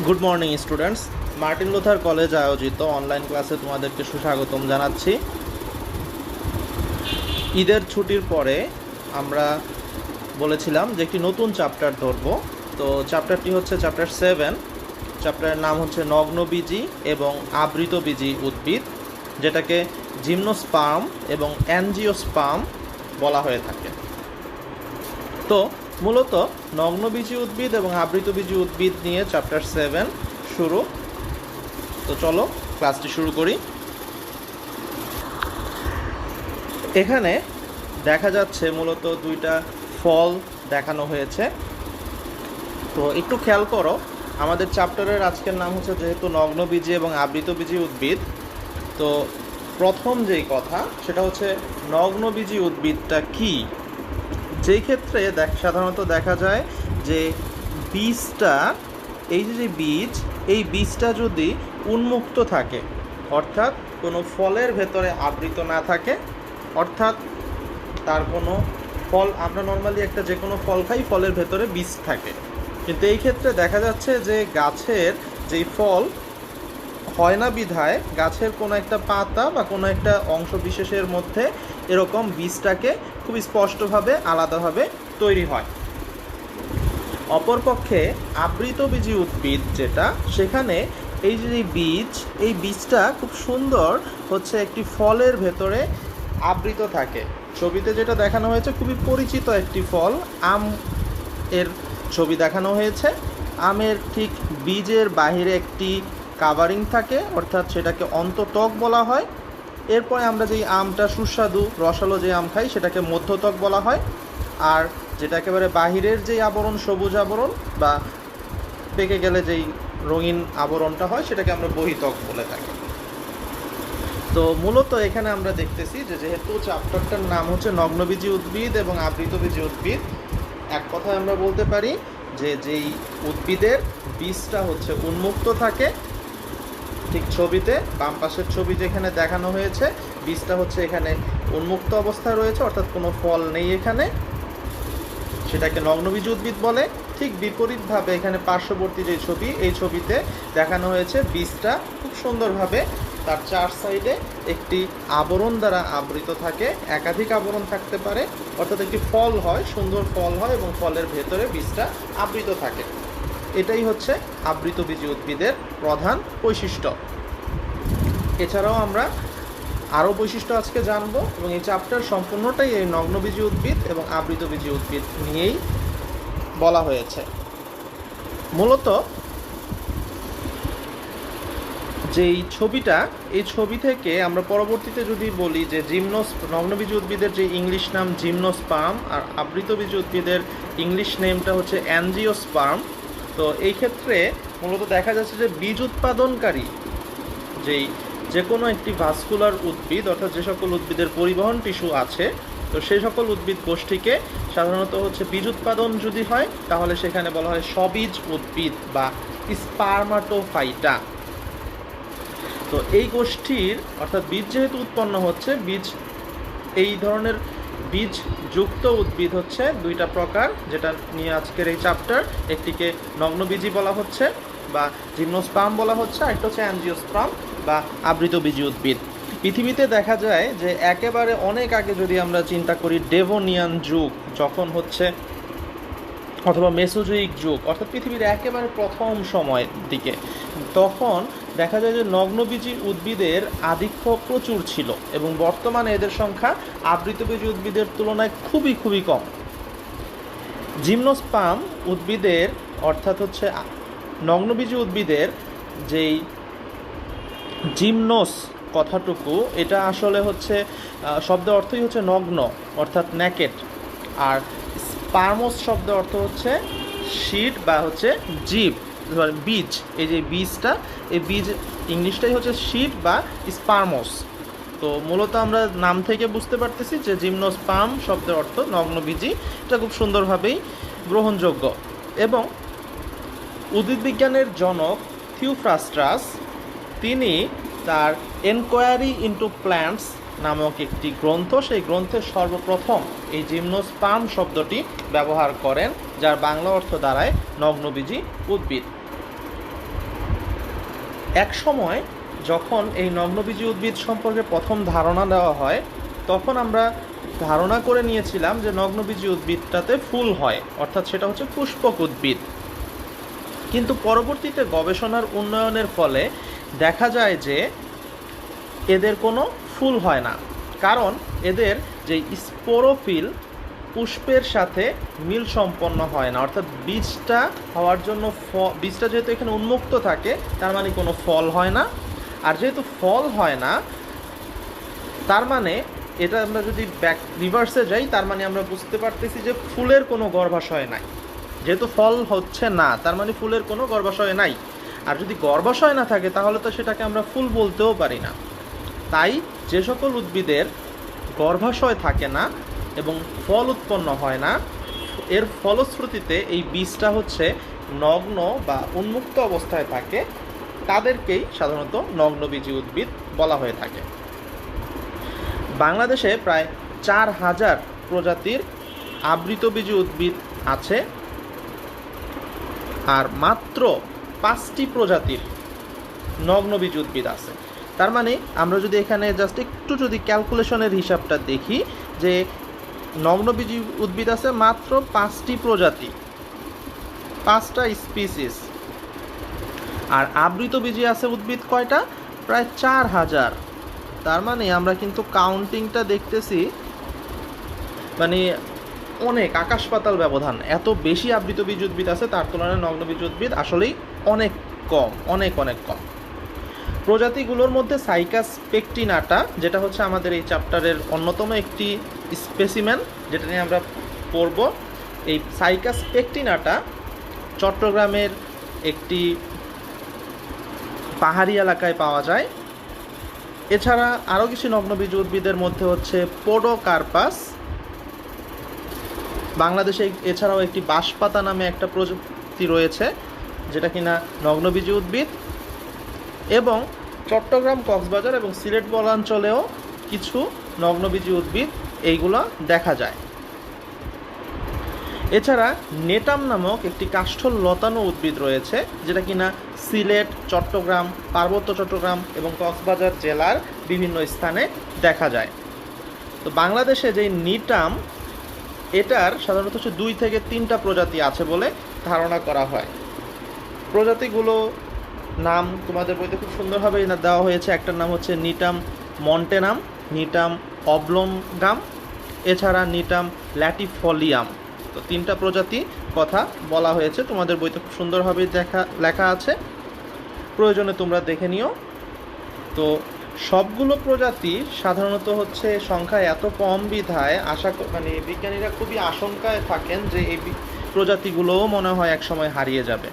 Good morning students. Martin Luther college আয়োজিত online ক্লাসে তোমাদেরকে সুস্বাগতম জানাচ্ছি। ঈদের ছুটির পরে আমরা বলেছিলাম যে একটি নতুন চ্যাপ্টার ধরব। তো চ্যাপ্টারটি হচ্ছে চ্যাপ্টার 7। চ্যাপ্টারের নাম হচ্ছে নগ্নবীজি এবং আবৃতবীজি উদ্ভিদ, যেটাকে জিমনোস্পার্ম এবং অ্যাঞ্জিওস্পার্ম বলা হয়ে থাকে। তো মূলত নগ্নবীজি উদ্ভিদ এবং আবৃতবীজি উদ্ভিদ নিয়ে চ্যাপ্টার 7 শুরু। তো চলো ক্লাসটি শুরু করি। এখানে দেখা যাচ্ছে মূলত দুইটা ফল দেখানো হয়েছে। তো একটু খেয়াল করো, আমাদের চ্যাপ্টারের আজকের নাম হচ্ছে যেহেতু নগ্নবীজি এবং আবৃতবীজি উদ্ভিদ, তো প্রথম যেই কথা সেটা হচ্ছে নগ্নবীজি উদ্ভিদটা কি। যেই ক্ষেত্রে সাধারণত দেখা যায় যে বীজটা, এই যে বীজ, এই বীজটা যদি উন্মুক্ত থাকে, অর্থাৎ কোনো ফলের ভেতরে আবৃত না থাকে, অর্থাৎ তার কোনো ফল, আমরা নর্মালি একটা যে কোনো ফল খাই, ফলের ভেতরে বীজ থাকে, কিন্তু এই ক্ষেত্রে দেখা যাচ্ছে যে গাছের যেই ফল হয় না বিধায় গাছের কোনো একটা পাতা বা কোনো একটা অংশ বিশেষের মধ্যে এরকম বীজটাকে খুব স্পষ্টভাবে আলাদাভাবে তৈরি হয়। অপরপক্ষে আবৃতবীজি উদ্ভিদ যেটা, সেখানে এই যে বীজ, এই বীজটা খুব সুন্দর হচ্ছে একটি ফলের ভেতরে আবৃত থাকে। ছবিতে যেটা দেখানো হয়েছে খুবই পরিচিত একটি ফল, আম এর ছবি দেখানো হয়েছে। আমের ঠিক বীজের বাহিরে একটি কাভারিং থাকে, অর্থাৎ সেটাকে অন্তত্বক বলা হয়। এরপরে আমরা যেই আমটা সুস্বাদু রসালো যে আম খাই সেটাকে মধ্যত্বক বলা হয়। আর যেটা একেবারে বাহিরের যেই আবরণ, সবুজ আবরণ বা পেকে গেলে যেই রঙিন আবরণটা হয়, সেটাকে আমরা বহিত্বক বলে থাকি। তো মূলত এখানে আমরা দেখতেছি যে যেহেতু চ্যাপ্টারটার নাম হচ্ছে নগ্নবীজি উদ্ভিদ এবং আবৃতবীজি উদ্ভিদ, এক কথায় আমরা বলতে পারি যে যেই উদ্ভিদের বীজটা হচ্ছে উন্মুক্ত থাকে, ঠিক ছবিতে বাম পাশের ছবি যেখানে দেখানো হয়েছে, বীজটা হচ্ছে এখানে উন্মুক্ত অবস্থায় রয়েছে, অর্থাৎ কোনো ফল নেই এখানে, সেটাকে নগ্নবীজি উদ্ভিদ বলে। ঠিক বিপরীতভাবে এখানে পার্শ্ববর্তী যে ছবি, এই ছবিতে দেখানো হয়েছে বীজটা খুব সুন্দরভাবে তার চার সাইডে একটি আবরণ দ্বারা আবৃত থাকে, একাধিক আবরণ থাকতে পারে, অর্থাৎ একটি ফল হয়, সুন্দর ফল হয় এবং ফলের ভেতরে বীজটা আবৃত থাকে। এটাই হচ্ছে আবৃতবীজি উদ্ভিদের প্রধান বৈশিষ্ট্য। এছাড়াও আমরা আরও বৈশিষ্ট্য আজকে জানবো, এবং এই চ্যাপ্টার সম্পূর্ণটাই এই নগ্নবীজি উদ্ভিদ এবং আবৃতবীজি উদ্ভিদ নিয়েই বলা হয়েছে। মূলত যেই ছবিটা, এই ছবি থেকে আমরা পরবর্তীতে যদি বলি যে নগ্নবীজি উদ্ভিদের যে ইংলিশ নাম জিমনোস্পার্ম আর আবৃতবীজি উদ্ভিদের ইংলিশ নেমটা হচ্ছে অ্যাঞ্জিওস্পার্ম। তো এই ক্ষেত্রে মূলত দেখা যাচ্ছে যে বীজ উৎপাদনকারী যে কোনো একটি ভাস্কুলার উদ্ভিদ, অর্থাৎ যে সকল উদ্ভিদের পরিবহন টিস্যু আছে, তো সেই সকল উদ্ভিদ গোষ্ঠীকে সাধারণত হচ্ছে বীজ উৎপাদন যদি হয় তাহলে সেখানে বলা হয় সবীজ উদ্ভিদ বা স্পার্মাটোফাইটা। তো এই গোষ্ঠীর, অর্থাৎ বীজ যেহেতু উৎপন্ন হচ্ছে, এই ধরনের বীজ যুক্ত উদ্ভিদ হচ্ছে দুইটা প্রকার, যেটা নিয়ে আজকের এই চ্যাপ্টার। একটিকে নগ্নবীজি বলা হচ্ছে বা জিমনোস্পার্ম বলা হচ্ছে, আরেকটা হচ্ছে অ্যাঞ্জিওস্পার্ম বা আবৃতবীজি উদ্ভিদ। পৃথিবীতে দেখা যায় যে একেবারে অনেক আগে যদি আমরা চিন্তা করি, ডেভোনিয়ান যুগ যখন হচ্ছে, অথবা মেসোজোইক যুগ, অর্থাৎ পৃথিবীর একেবারে প্রথম সময়ের দিকে, তখন দেখা যায় যে নগ্নবীজি উদ্ভিদের আধিক্য প্রচুর ছিল, এবং বর্তমানে এদের সংখ্যা আবৃতবীজি উদ্ভিদের তুলনায় খুবই খুবই কম। জিমনোস্পার্ম উদ্ভিদের, অর্থাৎ হচ্ছে নগ্নবীজি উদ্ভিদের যেই জিমনোস কথাটুকু, এটা আসলে হচ্ছে শব্দের অর্থই হচ্ছে নগ্ন, অর্থাৎ নেকেট। আর স্পার্মোস শব্দের অর্থ হচ্ছে শীট বা হচ্ছে জীব, বীজ। এই যে বীজটা, এই বীজ ইংলিশটাই হচ্ছে শীট বা স্পার্মোস। তো মূলত আমরা নাম থেকে বুঝতে পারতেছি যে জিমনোস্পার্ম শব্দের অর্থ নগ্নবীজি। এটা খুব সুন্দরভাবেই গ্রহণযোগ্য। এবং উদ্ভিদবিজ্ঞানের জনক থিওফ্রাস্টাস, তিনি তার এনকোয়ারি ইনটু প্ল্যান্টস নামক একটি গ্রন্থ, সেই গ্রন্থে সর্বপ্রথম এই জিমনোস্পার্ম শব্দটি ব্যবহার করেন, যার বাংলা অর্থ দাঁড়ায় নগ্নবীজি উদ্ভিদ। এক সময় যখন এই নগ্নবীজি উদ্ভিদ সম্পর্কে প্রথম ধারণা দেওয়া হয়, তখন আমরা ধারণা করে নিয়েছিলাম যে নগ্নবীজি উদ্ভিদটাতে ফুল হয়, অর্থাৎ সেটা হচ্ছে পুষ্পক উদ্ভিদ। কিন্তু পরবর্তীতে গবেষণার উন্নয়নের ফলে দেখা যায় যে এদের কোনো ফুল হয় না, কারণ এদের যে স্পোরোফিল পুষ্পের সাথে মিল সম্পন্ন হয় না, অর্থাৎ বীজটা হওয়ার জন্য বীজটা যেহেতু এখানে উন্মুক্ত থাকে, তার মানে কোনো ফল হয় না। আর যেহেতু ফল হয় না, তার মানে এটা আমরা যদি রিভার্সে যাই, তার মানে আমরা বুঝতে পারতেছি যে ফুলের কোনো গর্ভাশয় নাই। যেহেতু ফল হচ্ছে না, তার মানে ফুলের কোনো গর্ভাশয় নাই। আর যদি গর্ভাশয় না থাকে, তাহলে তো সেটাকে আমরা ফুল বলতেও পারি না। তাই যে সকল উদ্ভিদের গর্ভাশয় থাকে না এবং ফল উৎপন্ন হয় না, এর ফলশ্রুতিতে এই বীজটা হচ্ছে নগ্ন বা উন্মুক্ত অবস্থায় থাকে, তাদেরকেই সাধারণত নগ্নবীজি উদ্ভিদ বলা হয়ে থাকে। বাংলাদেশে প্রায় 4000 প্রজাতির আবৃতবীজি উদ্ভিদ আছে, আর মাত্র 5টি প্রজাতির নগ্নবীজি উদ্ভিদ আছে। তার মানে আমরা যদি এখানে জাস্ট একটু যদি ক্যালকুলেশনের হিসাবটা দেখি, যে নগ্নবীজি উদ্ভিদ আছে মাত্র 5টি প্রজাতি, 5টা স্পিসিস। আর আবৃতবীজি আছে উদ্ভিদ কয়টা? প্রায় 4000। তার মানে আমরা কিন্তু কাউন্টিংটা দেখতেছি, মানে অনেক আকাশ পাতাল ব্যবধান। এত বেশি আবৃতবীজ উদ্ভিদ আছে, তার তুলনায় নগ্নবীজ উদ্ভিদ আসলেই অনেক কম, অনেক অনেক কম। প্রজাতিগুলোর মধ্যে সাইকাস পেকটিনাটা, যেটা হচ্ছে আমাদের এই চ্যাপ্টারের অন্যতম একটি স্পেসিমেন, যেটা নিয়ে আমরা পড়ব। এই সাইকাস পেকটিনাটা চট্টগ্রামের একটি পাহাড়ি এলাকায় পাওয়া যায়। এছাড়া আরও কিছু নগ্নবীজ উদ্ভিদের মধ্যে হচ্ছে পোডোকার্পাস। বাংলাদেশে এছাড়াও একটি বাঁশপাতা নামে একটা প্রজাতি রয়েছে, যেটা কিনা নগ্নবীজি উদ্ভিদ। এবং চট্টগ্রাম, কক্সবাজার এবং সিলেট বনাঞ্চলেও কিছু নগ্নবীজি উদ্ভিদ এইগুলো দেখা যায়। এছাড়া নেটাম নামক একটি কাষ্ঠল লতানো উদ্ভিদ রয়েছে, যেটা কিনা সিলেট, চট্টগ্রাম, পার্বত্য চট্টগ্রাম এবং কক্সবাজার জেলার বিভিন্ন স্থানে দেখা যায়। তো বাংলাদেশে যে নিটাম, এটার সাধারণত হচ্ছে 2 থেকে 3টা প্রজাতি আছে বলে ধারণা করা হয়। প্রজাতিগুলো নাম তোমাদের বইতে খুব সুন্দরভাবে দেওয়া হয়েছে। একটার নাম হচ্ছে নিটাম মন্টেনাম, নিটাম অবলঙ্গাম, এছাড়া নিটাম ল্যাটিফোলিয়াম। তো 3টা প্রজাতি কথা বলা হয়েছে, তোমাদের বইতে খুব সুন্দরভাবে লেখা আছে, প্রয়োজনে তোমরা দেখে নিও। তো সবগুলো প্রজাতি সাধারণত হচ্ছে সংখ্যায় এত কম বিধায় মানে বিজ্ঞানীরা খুবই আশঙ্কায় থাকেন যে এই প্রজাতিগুলোও মনে হয় একসময় হারিয়ে যাবে।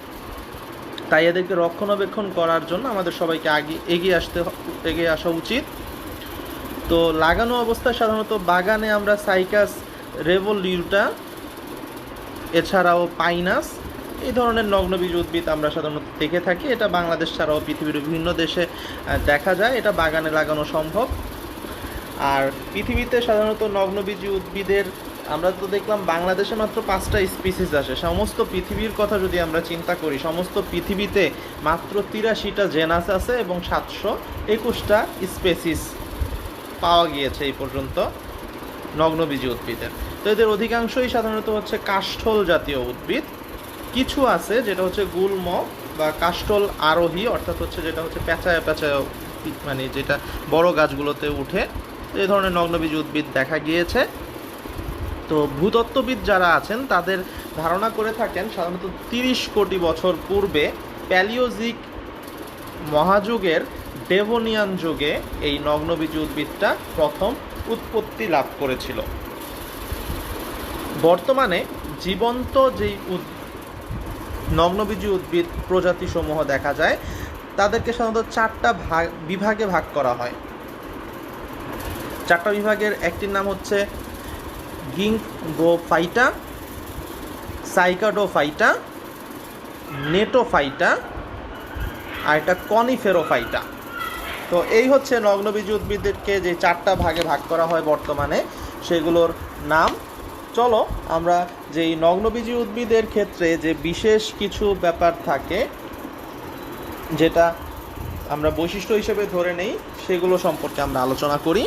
তাই এদেরকে রক্ষণাবেক্ষণ করার জন্য আমাদের সবাইকে এগিয়ে আসা উচিত। তো লাগানো অবস্থায় সাধারণত বাগানে আমরা সাইকাস রেভোলিউটা, এছাড়াও পাইনাস, এই ধরনের নগ্নবীজ উদ্ভিদ আমরা সাধারণত দেখে থাকি। এটা বাংলাদেশ ছাড়াও পৃথিবীর বিভিন্ন দেশে দেখা যায়, এটা বাগানে লাগানো সম্ভব। আর পৃথিবীতে সাধারণত নগ্নবীজি উদ্ভিদের আমরা তো দেখলাম বাংলাদেশে মাত্র 5টা স্পিসিস আসে। সমস্ত পৃথিবীর কথা যদি আমরা চিন্তা করি, সমস্ত পৃথিবীতে মাত্র 83টা জেনাস আছে এবং 721টা স্পেসিস পাওয়া গিয়েছে এই পর্যন্ত নগ্নবীজি উদ্ভিদের। তো এদের অধিকাংশই সাধারণত হচ্ছে কাষ্ঠল জাতীয় উদ্ভিদ। কিছু আছে যেটা হচ্ছে গুল্ম বা কাষ্ঠল আরোহী, অর্থাৎ হচ্ছে যেটা হচ্ছে পেঁচায় পেঁচায়, মানে যেটা বড় গাছগুলোতে উঠে, এই ধরনের নগ্নবীজি উদ্ভিদ দেখা গিয়েছে। তো ভূতত্ত্ববিদ যারা আছেন তাদের ধারণা করে থাকেন সাধারণত 30 কোটি বছর পূর্বে প্যালিওজিক মহাযুগের ডেভোনিয়ান যুগে এই নগ্নবীজি উদ্ভিদটা প্রথম উৎপত্তি লাভ করেছিল। বর্তমানে জীবন্ত যেই নগ্নবীজি উদ্ভিদ প্রজাতিসমূহ দেখা যায়, তাদেরকে সাধারণত 4টা বিভাগে ভাগ করা হয়। 4টা বিভাগের একটির নাম হচ্ছে গিঙ্গোফাইটা, সাইকাডোফাইটা, নেটোফাইটা, আর একটা কনিফেরোফাইটা। তো এই হচ্ছে নগ্নবীজি উদ্ভিদকে যে 4টা ভাগে ভাগ করা হয় বর্তমানে, সেগুলোর নাম। চলো আমরা যেই নগ্নবীজি উদ্ভিদের ক্ষেত্রে যে বিশেষ কিছু ব্যাপার থাকে, যেটা আমরা বৈশিষ্ট্য হিসেবে ধরে নেই সেগুলো সম্পর্কে আমরা আলোচনা করি।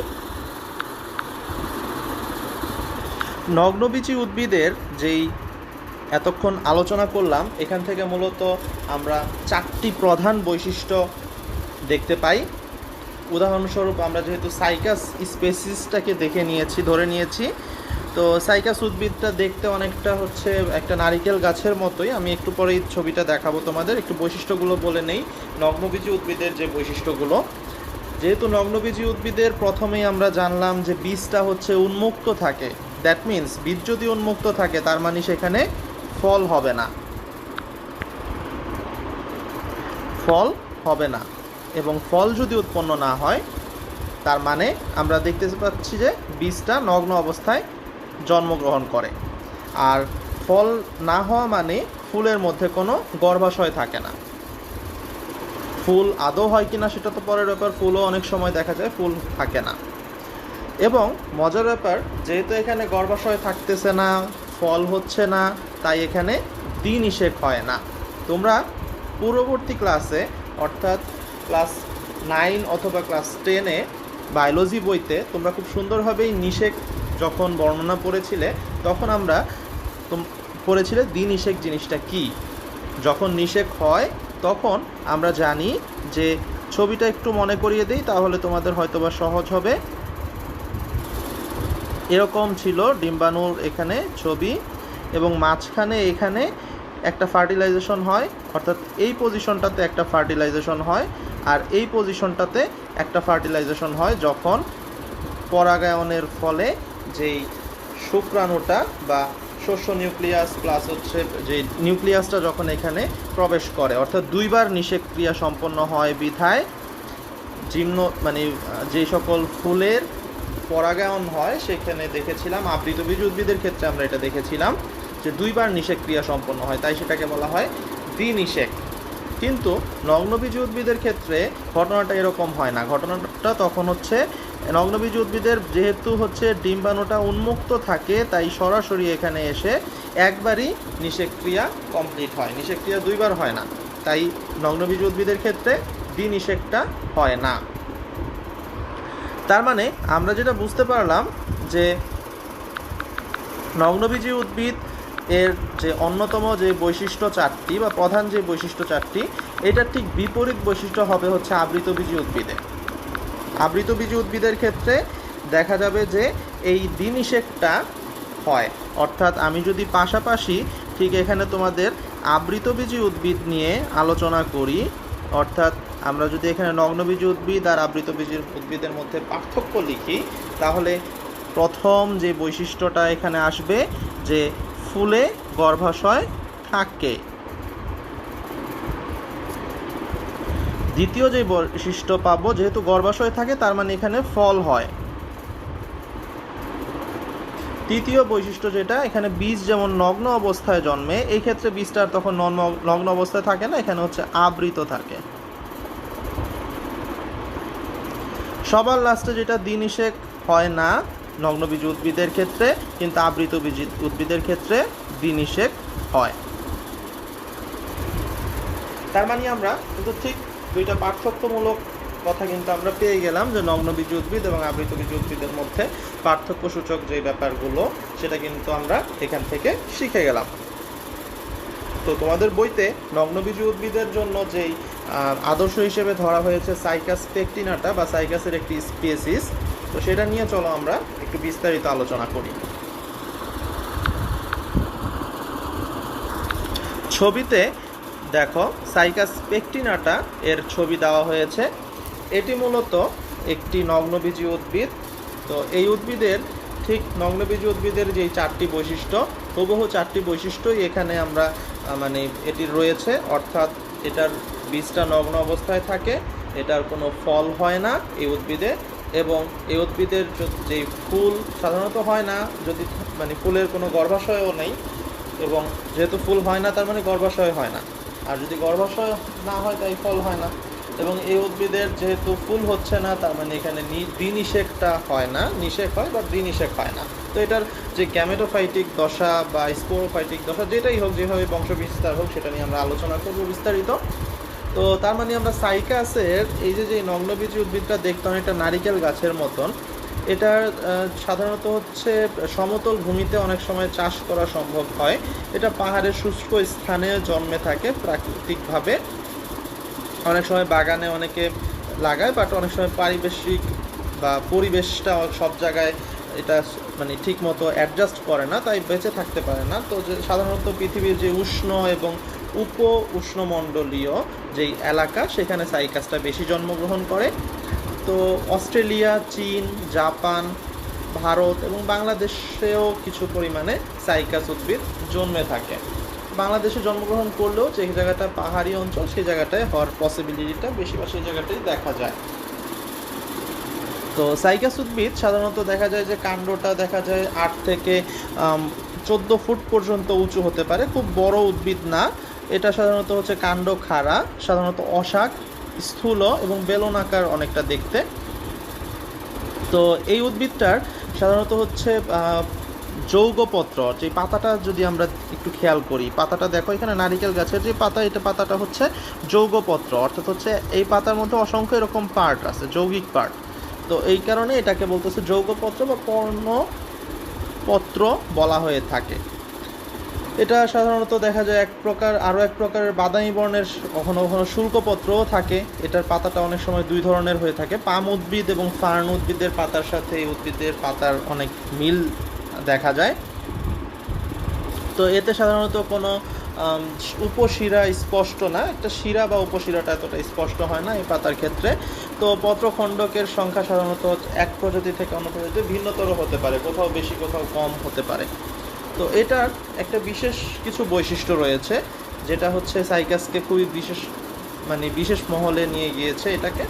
নগ্নবীজী উদ্ভিদের যেই এতক্ষণ আলোচনা করলাম, এখান থেকে মূলত আমরা 4টি প্রধান বৈশিষ্ট্য দেখতে পাই। উদাহরণস্বরূপ আমরা যেহেতু সাইকাস স্পেসিসটাকে ধরে নিয়েছি, তো সাইকাস উদ্ভিদটা দেখতে অনেকটা হচ্ছে একটা নারিকেল গাছের মতোই। আমি একটু পরেই ছবিটা দেখাবো তোমাদের। একটু বৈশিষ্ট্যগুলো বলে নেই নগ্নবীজী উদ্ভিদের যে বৈশিষ্ট্যগুলো। যেহেতু নগ্নবীজী উদ্ভিদের প্রথমেই আমরা জানলাম যে বীজটা হচ্ছে উন্মুক্ত থাকে। দ্যাট মিনস বীজ যদি উন্মুক্ত থাকে তার মানে সেখানে ফল হবে না, এবং ফল যদি উৎপন্ন না হয় তার মানে আমরা দেখতে পাচ্ছি যে বীজটা নগ্ন অবস্থায় জন্মগ্রহণ করে। আর ফল না হওয়া মানে ফুলের মধ্যে কোনো গর্ভাশয় থাকে না। ফুল আদৌ হয় কিনা সেটা তো পরের ব্যাপার, ফুলও অনেক সময় দেখা যায় ফুল থাকে না। এবং মজার ব্যাপার, যেহেতু এখানে গর্ভাশয় থাকতেছে না, ফল হচ্ছে না, তাই এখানে দ্বিনিষেক হয় না। তোমরা পূর্ববর্তী ক্লাসে অর্থাৎ ক্লাস 9 অথবা ক্লাস 10-এ বায়োলজি বইতে তোমরা খুব সুন্দরভাবেই নিষেক যখন বর্ণনা পড়েছিলে, তখন আমরা পড়েছিলে দ্বিনিষেক জিনিসটা কি। যখন নিষেক হয় তখন আমরা জানি যে, ছবিটা একটু মনে করিয়ে দিই তাহলে তোমাদের হয়তোবা সহজ হবে। এরকম ছিল ডিম্বাণুর এখানে ছবি, এবং মাঝখানে এখানে একটা ফার্টিলাইজেশন হয়, অর্থাৎ এই পজিশনটাতে একটা ফার্টিলাইজেশন হয়, আর এই পজিশনটাতে একটা ফার্টিলাইজেশন হয় যখন পরাগায়নের ফলে যেই শুক্রাণুটা বা শস্য নিউক্লিয়াস প্লাস হচ্ছে যে নিউক্লিয়াসটা যখন এখানে প্রবেশ করে, অর্থাৎ দুইবার নিষেক ক্রিয়া সম্পন্ন হয় বিধায় যে সকল ফুলের পরাগায়ন হয় সেখানে দেখেছিলাম আবৃতবীজ উদ্ভিদের ক্ষেত্রে আমরা এটা দেখেছিলাম যে দুইবার নিষেক ক্রিয়া সম্পন্ন হয়, তাই সেটাকে বলা হয় দ্বিনিষেক। কিন্তু নগ্নবীজ উদ্ভিদের ক্ষেত্রে ঘটনাটা এরকম হয় না। ঘটনাটা তখন হচ্ছে নগ্নবীজ উদ্ভিদের যেহেতু হচ্ছে ডিম্বাণুটা উন্মুক্ত থাকে, তাই সরাসরি এখানে এসে একবারই নিষেক ক্রিয়া কমপ্লিট হয়, নিষেক ক্রিয়া দুইবার হয় না, তাই নগ্নবীজ উদ্ভিদের ক্ষেত্রে দ্বিনিষেকটা হয় না। তার মানে আমরা যেটা বুঝতে পারলাম যে নগ্নবীজী উদ্ভিদ এর যে অন্যতম যে বৈশিষ্ট্য 4টি বা প্রধান যে বৈশিষ্ট্য 4টি, এটার ঠিক বিপরীত বৈশিষ্ট্য হবে হচ্ছে আবৃতবীজী উদ্ভিদে। আবৃতবীজী উদ্ভিদের ক্ষেত্রে দেখা যাবে যে এই দ্বিনিষেকটা হয়, অর্থাৎ আমি যদি পাশাপাশি ঠিক এখানে তোমাদের আবৃতবীজী উদ্ভিদ নিয়ে আলোচনা করি, অর্থাৎ আমরা যদি এখানে নগ্নবীজী উদ্ভিদ আর আবৃতবীজী উদ্ভিদের মধ্যে পার্থক্য লিখি, তাহলে প্রথম যে বৈশিষ্ট্যটা এখানে আসবে যে ফুলে গর্ভাশয় থাকে। দ্বিতীয় যে বৈশিষ্ট্য পাবো, যেহেতু গর্ভাশয় থাকে তার মানে এখানে ফল হয়। তৃতীয় বৈশিষ্ট্য যেটা, এখানে বীজ যেমন নগ্ন অবস্থায় জন্মে, এই ক্ষেত্রে বীজটা তখন নগ্ন অবস্থায় থাকে না, এখানে হচ্ছে আবৃত থাকে। সবার লাস্টে যেটা দ্বিনিষেক হয় না নগ্নবীজ উদ্ভিদের ক্ষেত্রে, কিন্তু আবৃতবীজ উদ্ভিদের ক্ষেত্রে দ্বিনিষেক হয়। তার মানে আমরা কিন্তু ঠিক দুইটা পার্থক্যমূলক কথা কিন্তু আমরা পেয়ে গেলাম যে নগ্নবীজ উদ্ভিদ এবং আবৃতবীজ উদ্ভিদের মধ্যে পার্থক্য সূচক যে ব্যাপারগুলো, সেটা কিন্তু আমরা এখান থেকে শিখে গেলাম। তো তোমাদের বইতে নগ্নবীজ উদ্ভিদের জন্য যেই আদর্শ হিসেবে ধরা হয়েছে সাইকাস পেকটিনাটা বা সাইকাসের একটি স্পিসিস, তো সেটা নিয়ে চলো আমরা একটু বিস্তারিত আলোচনা করি। ছবিতে দেখো সাইকাস পেকটিনাটা এর ছবি দেওয়া হয়েছে। এটি মূলত একটি নগ্নবীজী উদ্ভিদ। তো এই উদ্ভিদের ঠিক নগ্নবীজী উদ্ভিদের যেই 4টি বৈশিষ্ট্য, হুবহু 4টি বৈশিষ্ট্যই এখানে আমরা এটির রয়েছে, অর্থাৎ এটার বীজটা নগ্ন অবস্থায় থাকে, এটার কোনো ফল হয় না এই উদ্ভিদে, এবং এই উদ্ভিদের যেই ফুল সাধারণত হয় না, যদি ফুলের কোনো গর্ভাশয়ও নেই, এবং যেহেতু ফুল হয় না তার মানে গর্ভাশয় হয় না, আর যদি গর্ভাশয় না হয় তাই ফল হয় না, এবং এই উদ্ভিদের যেহেতু ফুল হচ্ছে না তার মানে এখানে দ্বিনিষেকটা হয় না, নিষেক হয় বা দ্বিনিষেক হয় না। তো এটার যে গ্যামেটোফাইটিক দশা বা স্পোরোফাইটিক দশা যেটাই হোক, যেভাবে বংশ বিস্তার হোক, সেটা নিয়ে আমরা আলোচনা করব বিস্তারিত। তো তার মানে আমরা সাইকাসের এই যে নগ্নবীজী উদ্ভিদটা দেখতে অনেকটা নারিকেল গাছের মতন, এটার সাধারণত হচ্ছে সমতল ভূমিতে অনেক সময় চাষ করা সম্ভব হয়। এটা পাহাড়ের শুষ্ক স্থানে জন্মে থাকে প্রাকৃতিকভাবে। অনেক সময় বাগানে অনেকে লাগায়, বাট অনেক সময় পারিবেশিক বা পরিবেশটা সব জায়গায় এটা মানে ঠিক মতো অ্যাডজাস্ট করে না, তাই বেঁচে থাকতে পারে না। তো যে সাধারণত পৃথিবীর যে উষ্ণ এবং উপ উষ্ণমণ্ডলীয় যেই এলাকা, সেখানে সাইকাসটা বেশি জন্মগ্রহণ করে। তো অস্ট্রেলিয়া, চীন, জাপান, ভারত এবং বাংলাদেশেও কিছু পরিমাণে সাইকাস উদ্ভিদ জন্মে থাকে। বাংলাদেশে জন্মগ্রহণ করলেও যে জায়গাটা পাহাড়ি অঞ্চল, সেই জায়গাটায় হওয়ার পসিবিলিটিটা বেশি বা সেই জায়গাটাই দেখা যায়। তো সাইকাস উদ্ভিদ সাধারণত দেখা যায় যে কাণ্ডটা দেখা যায় 8 থেকে 14 ফুট পর্যন্ত উঁচু হতে পারে, খুব বড় উদ্ভিদ না। এটা সাধারণত হচ্ছে কাণ্ড খাড়া, সাধারণত অশাক, স্থূল এবং বেলনাকার অনেকটা দেখতে। তো এই উদ্ভিদটার সাধারণত হচ্ছে যৌগপত্র, যে পাতাটা যদি আমরা একটু খেয়াল করি, পাতাটা দেখো এখানে নারিকেল গাছের যে পাতা, এটা পাতাটা হচ্ছে যৌগপত্র, অর্থাৎ হচ্ছে এই পাতার মধ্যে অসংখ্য এরকম পার্ট আছে, যৌগিক পার্ট। তো এই কারণে এটাকে বলতেছে যৌগপত্র বা পর্ণপত্র বলা হয়ে থাকে। এটা সাধারণত দেখা যায় আরও এক প্রকারের বাদামি বর্ণের, কখনো কখনো শুল্কপত্রও থাকে। এটার পাতাটা অনেক সময় 2 ধরনের হয়ে থাকে। পাম উদ্ভিদ এবং ফার্ন উদ্ভিদের পাতার সাথে এই উদ্ভিদের পাতার অনেক মিল দেখা যায়। তো এতে সাধারণত কোনো উপশিরা স্পষ্ট না, একটা শিরা বা উপশিরাটা এতটা স্পষ্ট হয় না এই পাতার ক্ষেত্রে। তো পত্রখণ্ডকের সংখ্যা সাধারণত এক প্রজাতি থেকে অন্য প্রজাতিতে ভিন্নতর হতে পারে, কোথাও বেশি কোথাও কম হতে পারে। তো এটার একটা বিশেষ কিছু বৈশিষ্ট্য রয়েছে, যেটা হচ্ছে সাইকাসকে খুবই বিশেষ মহলে নিয়ে গিয়েছে এটাকে।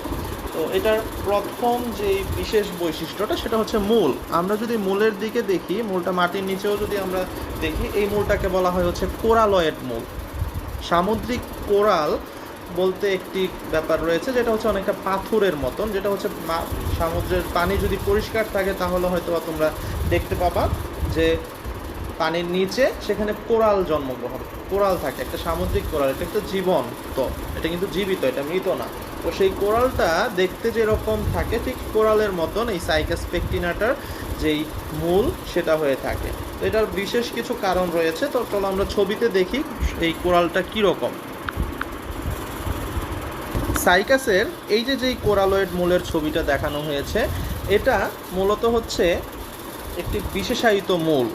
তো এটার প্রথম যে বিশেষ বৈশিষ্ট্যটা, সেটা হচ্ছে মূল। আমরা যদি মূলের দিকে দেখি, মূলটা মাটির নিচেও যদি আমরা দেখি, এই মূলটাকে বলা হয় হচ্ছে কোরালয়েড মূল। সামুদ্রিক কোরাল বলতে একটি ব্যাপার রয়েছে, যেটা হচ্ছে অনেকটা পাথরের মতন, যেটা হচ্ছে সমুদ্রের পানি যদি পরিষ্কার থাকে তাহলে হয়তো তোমরা দেখতে পাবা যে পানির নিচে সেখানে কোরাল জন্মগ্রহণ, কোরাল থাকে, একটা সামুদ্রিক কোরাল। এটা একটা জীবন্ত, এটা কিন্তু জীবিত, এটা মৃত না। তো সেই কোরালটা দেখতে যেরকম থাকে, ঠিক কোরালের মতন এই সাইকাস পেকটিনাটার যেই মূল, সেটা হয়ে থাকে। তো এটার বিশেষ কিছু কারণ রয়েছে। তো চলো আমরা ছবিতে দেখি এই কোরালটা কীরকম। সাইকাসের এই যেই কোরালয়েড মূলের ছবিটা দেখানো হয়েছে, এটা মূলত হচ্ছে একটি বিশেষায়িত মূল।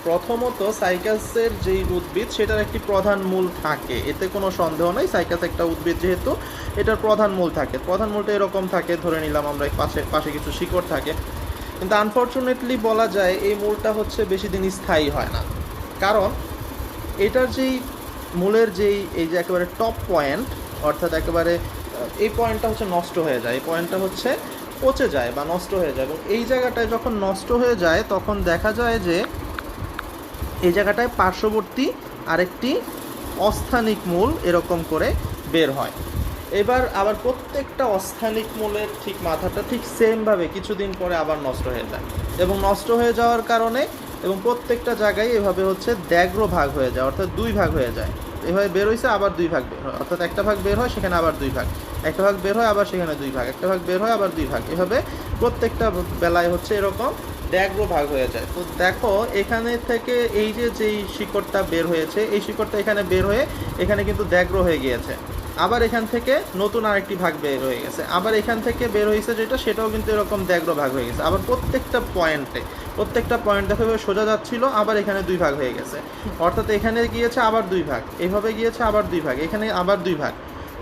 প্রথমত সাইকাসের যেই উদ্ভিদ, সেটার একটি প্রধান মূল থাকে, এতে কোনো সন্দেহ নেই। সাইকাস একটা উদ্ভিদ যেহেতু, এটার প্রধান মূল থাকে। প্রধান মূলটা এরকম থাকে, ধরে নিলাম আমরা পাশে কিছু শিকড় থাকে। কিন্তু আনফর্চুনেটলি বলা যায় এই মূলটা হচ্ছে বেশি দিন স্থায়ী হয় না, কারণ এটার যেই মূলের এই যে একেবারে টপ পয়েন্ট, অর্থাৎ একেবারে এই পয়েন্টটা হচ্ছে নষ্ট হয়ে যায়, এই পয়েন্টটা হচ্ছে পচে যায় বা নষ্ট হয়ে যায়। এবং এই জায়গাটায় যখন নষ্ট হয়ে যায়, তখন দেখা যায় যে এই জায়গাটায় পার্শ্ববর্তী আরেকটি অস্থানিক মূল এরকম করে বের হয়। এবার আবার প্রত্যেকটা অস্থানিক মূলের ঠিক মাথাটা ঠিক সেমভাবে কিছুদিন পরে আবার নষ্ট হয়ে যায়, এবং নষ্ট হয়ে যাওয়ার কারণে এবং প্রত্যেকটা জায়গায় এভাবে হচ্ছে দ্যাগ্র ভাগ হয়ে যায়, অর্থাৎ 2 ভাগ হয়ে যায়। এভাবে বের হয়েছে, আবার 2 ভাগ বের হয়, অর্থাৎ একটা ভাগ বের হয়, সেখানে আবার 2 ভাগ, একটা ভাগ বের হয়, আবার সেখানে 2 ভাগ, একটা ভাগ বের হয়, আবার 2 ভাগ, এভাবে প্রত্যেকটা বেলায় হচ্ছে এরকম দ্যাগ্র ভাগ হয়ে যায়। তো দেখো এখানে থেকে এই যেই শিকড়টা বের হয়েছে, এই শিকড়টা এখানে বের হয়ে এখানে কিন্তু দ্যাগ্র হয়ে গিয়েছে। আবার এখান থেকে নতুন আরেকটি ভাগ বের হয়ে গেছে, আবার এখান থেকে বের হয়েছে যেটা, সেটাও কিন্তু এরকম দ্যাগ্র ভাগ হয়ে গেছে। আবার প্রত্যেকটা পয়েন্ট দেখো সোজা যাচ্ছিল, আবার এখানে 2 ভাগ হয়ে গেছে, অর্থাৎ এখানে গিয়েছে আবার 2 ভাগ, এভাবে গিয়েছে আবার 2 ভাগ, এখানে আবার 2 ভাগ।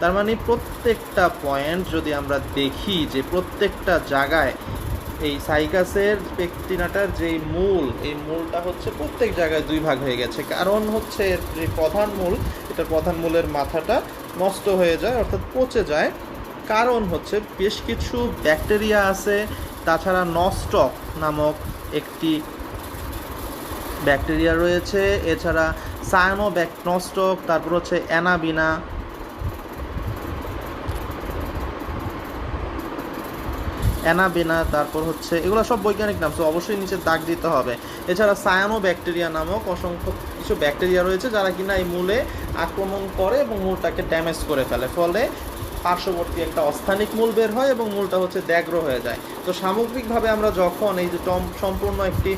তার মানে প্রত্যেকটা পয়েন্ট যদি আমরা দেখি, যে প্রত্যেকটা জায়গায় এই সাইকাসের পেকটিনাটার যেই মূল, এই মূলটা হচ্ছে প্রত্যেক জায়গায় 2 ভাগ হয়ে গেছে। কারণ হচ্ছে যে প্রধান মূল, এটা প্রধান মূলের মাথাটা নষ্ট হয়ে যায়, অর্থাৎ পচে যায়। কারণ হচ্ছে বেশ কিছু ব্যাকটেরিয়া আছে, তাছাড়া নস্টক নামক একটি ব্যাকটেরিয়া রয়েছে, এছাড়া নস্টক, তারপর হচ্ছে অ্যানাবিনা, তারপর হচ্ছে এগুলো সব বৈজ্ঞানিক নাম, তো অবশ্যই নিচে দাগ দিতে হবে। এছাড়া সায়ানো ব্যাকটেরিয়া নামক অসংখ্য কিছু ব্যাকটেরিয়া রয়েছে, যারা কিনা এই মূলে আক্রমণ করে এবং মূলটাকে ড্যামেজ করে ফেলে, ফলে পার্শ্ববর্তী একটা অস্থানিক মূল বের হয় এবং মূলটা হচ্ছে দ্যাগ্র হয়ে যায়। তো সামগ্রিকভাবে আমরা যখন এই যে সম্পূর্ণ একটি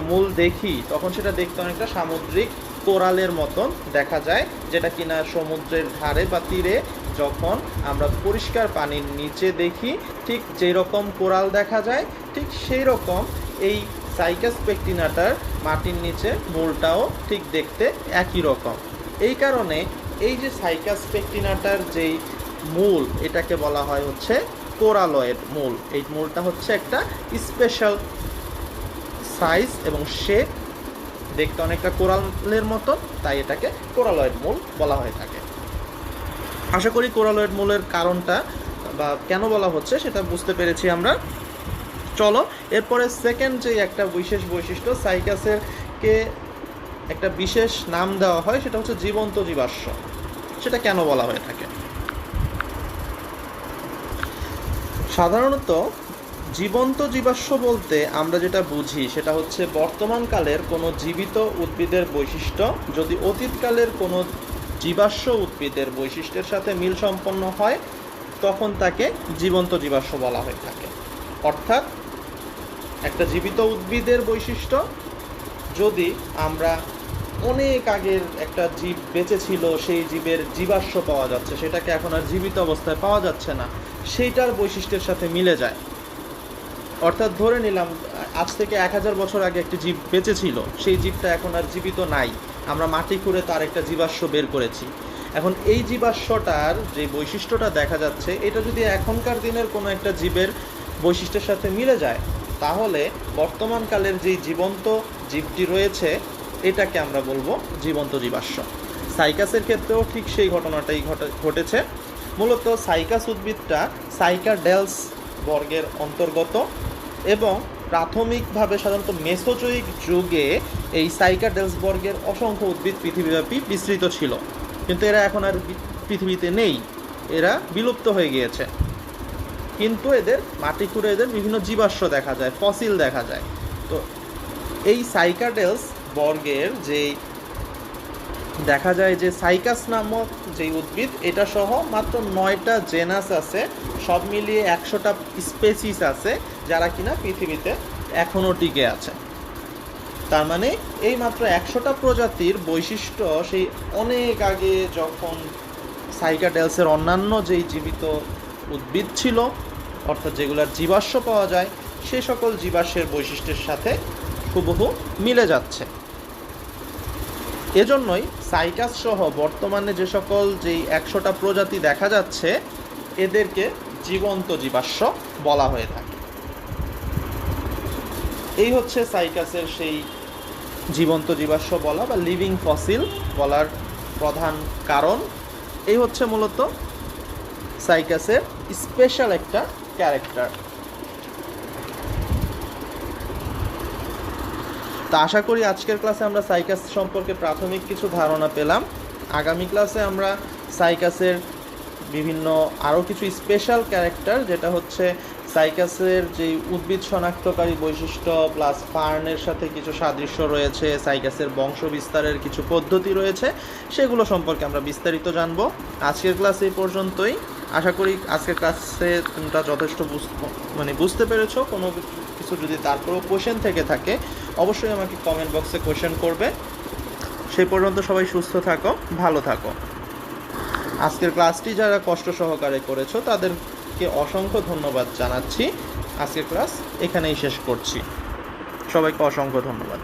মূল দেখি তখন সেটা দেখতে অনেকটা সামুদ্রিক কোরালের মতন দেখা যায়, যেটা কিনা সমুদ্রের ধারে বা তীরে যখন আমরা পরিষ্কার পানির নিচে দেখি ঠিক যেই রকম কোরাল দেখা যায়, ঠিক সেই রকম এই সাইকাস পেকটিনাটার মাটির নিচে মূলটাও ঠিক দেখতে একই রকম। এই কারণে এই যে সাইকাস পেকটিনাটার যেই মূল, এটাকে বলা হয় হচ্ছে কোরালয়েড মূল। এই মূলটা হচ্ছে একটা স্পেশাল সাইজ এবং শেপ, দেখতে অনেকটা কোরালের মতো, তাই এটাকে কোরালয়েড মূল বলা হয়ে থাকে। আশা করি কোরালয়েড মূলের কারণটা বা কেন বলা হচ্ছে সেটা বুঝতে পেরেছি আমরা। চলো এরপরে সেকেন্ড যে একটা বিশেষ বৈশিষ্ট্য সাইকাসেরকে একটা বিশেষ নাম দেওয়া হয়, সেটা হচ্ছে জীবন্ত জীবাশ্ম। সেটা কেন বলা হয়ে থাকে? সাধারণত জীবন্ত জীবাশ্ম বলতে আমরা যেটা বুঝি সেটা হচ্ছে বর্তমানকালের কোনো জীবিত উদ্ভিদের বৈশিষ্ট্য যদি অতীতকালের কোনো জীবাশ্ম উদ্ভিদের বৈশিষ্ট্যের সাথে মিল সম্পন্ন হয় তখন তাকে জীবন্ত জীবাশ্ম বলা হয়ে থাকে। অর্থাৎ একটা জীবিত উদ্ভিদের বৈশিষ্ট্য যদি আমরা অনেক আগের একটা জীব বেঁচে ছিল, সেই জীবের জীবাশ্ম পাওয়া যাচ্ছে, সেটাকে এখন আর জীবিত অবস্থায় পাওয়া যাচ্ছে না, সেইটার বৈশিষ্ট্যের সাথে মিলে যায়। অর্থাৎ ধরে নিলাম আজ থেকে 1000 বছর আগে একটি জীব বেঁচে ছিল, সেই জীবটা এখন আর জীবিত নাই, আমরা মাটি খুঁড়ে তার একটা জীবাশ্ম বের করেছি। এখন এই জীবাশ্মটার যে বৈশিষ্ট্যটা দেখা যাচ্ছে এটা যদি এখনকার দিনের কোনো একটা জীবের বৈশিষ্ট্যের সাথে মিলে যায় তাহলে বর্তমানকালের যেই জীবন্ত জীবটি রয়েছে এটাকে আমরা বলবো জীবন্ত জীবাশ্ম। সাইকাসের ক্ষেত্রেও ঠিক সেই ঘটনাটাই ঘটেছে। মূলত সাইকাস উদ্ভিদটা সাইকাডেলস বর্গের অন্তর্গত এবং প্রাথমিকভাবে সাধারণত মেসোজোয়িক যুগে এই সাইকাডেলস বর্গের অসংখ্য উদ্ভিদ পৃথিবীব্যাপী বিস্তৃত ছিল, কিন্তু এরা এখন আর পৃথিবীতে নেই, এরা বিলুপ্ত হয়ে গিয়েছে। কিন্তু এদের মাটি খুঁড়ে এদের বিভিন্ন জীবাশ্ম দেখা যায়, ফসিল দেখা যায়। তো এই সাইকাডেলস বর্গের যেই দেখা যায় যে সাইকাস নামক যেই উদ্ভিদ, এটা সহ মাত্র 9টা জেনাস আছে, সব মিলিয়ে 100টা স্পেসিস আছে যারা কিনা পৃথিবীতে এখনও টিকে আছে। তার মানে এই মাত্র 100টা প্রজাতির বৈশিষ্ট্য সেই অনেক আগে যখন সাইকাডেলসের অন্যান্য যেই জীবিত উদ্ভিদ ছিল, অর্থাৎ যেগুলোর জীবাশ্ম পাওয়া যায়, সে সকল জীবাশ্মের বৈশিষ্ট্যের সাথে হুবহু মিলে যাচ্ছে। এজন্যই সাইকাস সহ বর্তমানে যে সকল যেই 100টা প্রজাতি দেখা যাচ্ছে এদেরকে জীবন্ত জীবাশ্ম বলা হয়ে থাকে। এই হচ্ছে সাইকাসের সেই জীবন্ত জীবাশ্ম বলা বা লিভিং ফসিল বলার প্রধান কারণ। এই হচ্ছে মূলত সাইকাসের স্পেশাল একটা ক্যারেক্টার। তা আশা করি আজকের ক্লাসে আমরা সাইকাস সম্পর্কে প্রাথমিক কিছু ধারণা পেলাম। আগামী ক্লাসে আমরা সাইকাসের বিভিন্ন আরও কিছু স্পেশাল ক্যারেক্টার, যেটা হচ্ছে সাইকাসের যে উদ্ভিদ শনাক্তকারী বৈশিষ্ট্য প্লাস ফার্নের সাথে কিছু সাদৃশ্য রয়েছে, সাইকাসের বংশ বিস্তারের কিছু পদ্ধতি রয়েছে, সেগুলো সম্পর্কে আমরা বিস্তারিত জানবো। আজকের ক্লাস এই পর্যন্তই। আশা করি আজকের ক্লাসে তোমরা যথেষ্ট বুঝতে পেরেছো। কোনো কিছু যদি তারপরেও কোশ্চেন থেকে থাকে অবশ্যই আমাকে কমেন্ট বক্সে কোশ্চেন করবে। সেই পর্যন্ত সবাই সুস্থ থাকো, ভালো থাকো। আজকের ক্লাসটি যারা কষ্ট সহকারে করেছো তাদেরকে অসংখ্য ধন্যবাদ জানাচ্ছি। আজকের ক্লাস এখানেই শেষ করছি। সবাইকে অসংখ্য ধন্যবাদ।